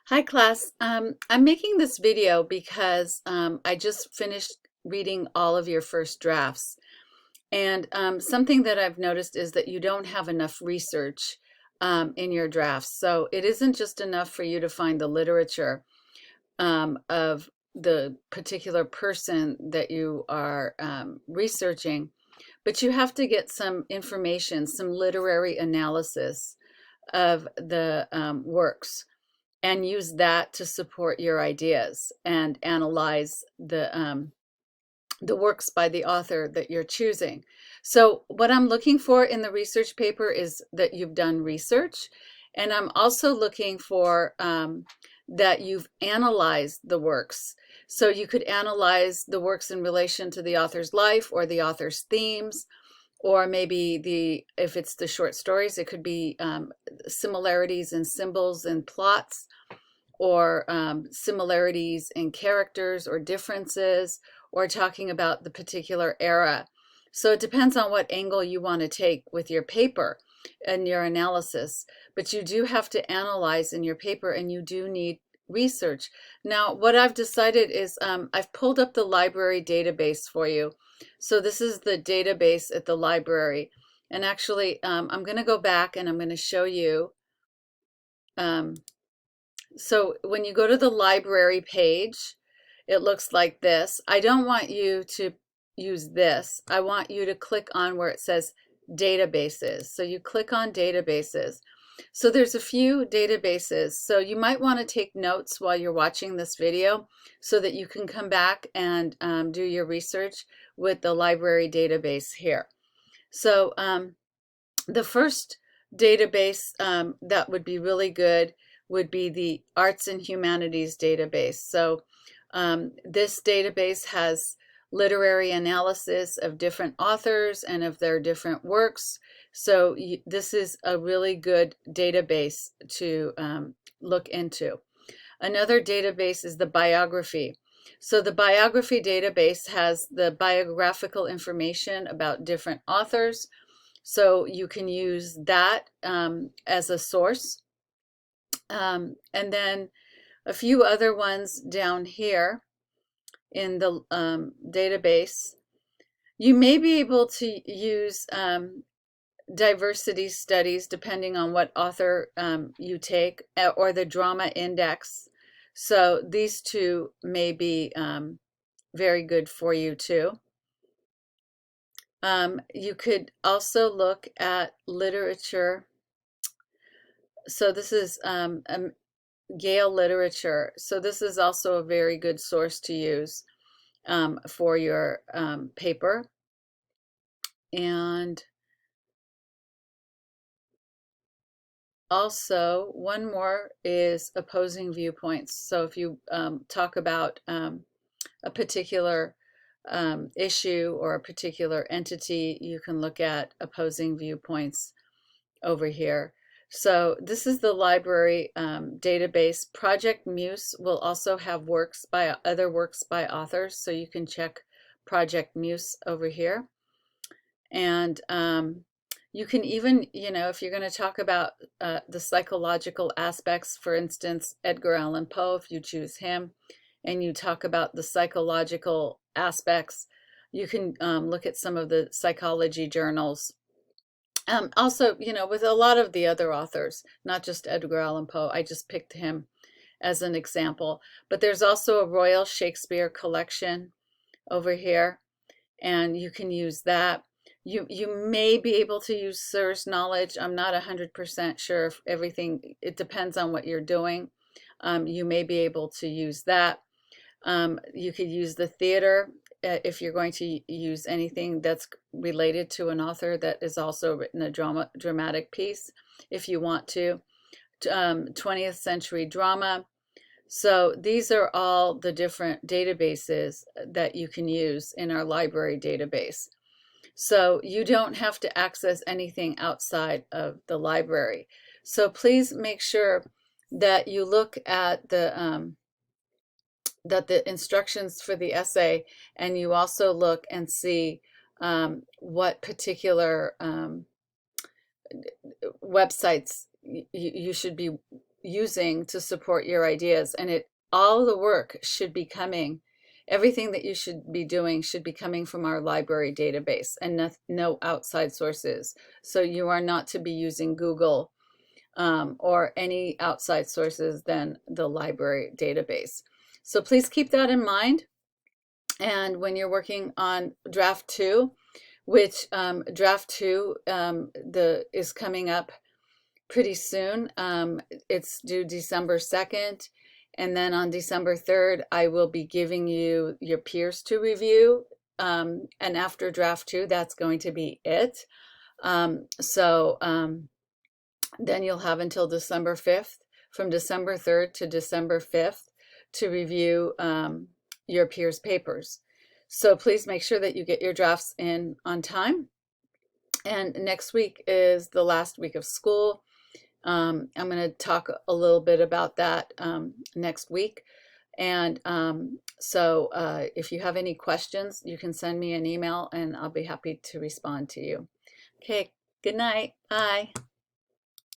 Hi class. I'm making this video because I just finished reading all of your first drafts. And something that I've noticed is that you don't have enough research in your drafts. So it isn't just enough for you to find the literature of the particular person that you are researching, but you have to get some information, some literary analysis of the works and use that to support your ideas and analyze the works by the author that you're choosing. So what I'm looking for in the research paper is that you've done research, and I'm also looking for that you've analyzed the works. So you could analyze the works in relation to the author's life or the author's themes, or maybe if it's the short stories, it could be similarities in symbols and plots, or similarities in characters or differences, or talking about the particular era. So it depends on what angle you want to take with your paper and your analysis. But you do have to analyze in your paper, and you do need research. Now, what I've decided is I've pulled up the library database for you. So this is the database at the library. And actually, I'm going to go back and I'm going to show you. So when you go to the library page, it looks like this. I don't want you to use this. I want you to click on where it says databases. So you click on databases. So there's a few databases. So you might want to take notes while you're watching this video so that you can come back and do your research with the library database here. So the first database that would be really good would be the Arts and Humanities database. So this database has literary analysis of different authors and of their different works. So this is a really good database to look into. Another database is the biography. So the biography database has the biographical information about different authors. So you can use that as a source. And then a few other ones down here in the database. You may be able to use diversity studies depending on what author you take, or the drama index. So these two may be very good for you too. You could also look at literature. So this is Gale literature. So this is also a very good source to use for your paper. And also one more is opposing viewpoints. So if you talk about a particular issue or a particular entity, you can look at opposing viewpoints over here. So this is the library database. Project Muse will also have other works by authors, so you can check Project Muse over here. And you can even, if you're going to talk about the psychological aspects, for instance, Edgar Allan Poe, if you choose him, and you talk about the psychological aspects, you can look at some of the psychology journals. Also, with a lot of the other authors, not just Edgar Allan Poe, I just picked him as an example. But there's also a Royal Shakespeare collection over here, and you can use that. You may be able to use Sir's Knowledge. I'm not 100% sure if everything, it depends on what you're doing. You may be able to use that. You could use the theater if you're going to use anything that's related to an author that is also written a dramatic piece, if you want to. 20th century drama. So these are all the different databases that you can use in our library database. So you don't have to access anything outside of the library. So please make sure that you look at the instructions for the essay, and you also look and see what particular websites you should be using to support your ideas. And all the work should be coming, everything that you should be doing should be coming from our library database and no outside sources. So you are not to be using Google or any outside sources than the library database. So please keep that in mind. And when you're working on draft 2, which draft 2 is coming up pretty soon. It's due December 2nd. And then on December 3rd, I will be giving you your peers to review. And after draft 2, that's going to be it. Then you'll have until December 5th, from December 3rd to December 5th, to review your peers' papers. So please make sure that you get your drafts in on time. And next week is the last week of school. I'm going to talk a little bit about that next week. And if you have any questions, you can send me an email and I'll be happy to respond to you. Okay, good night. Bye.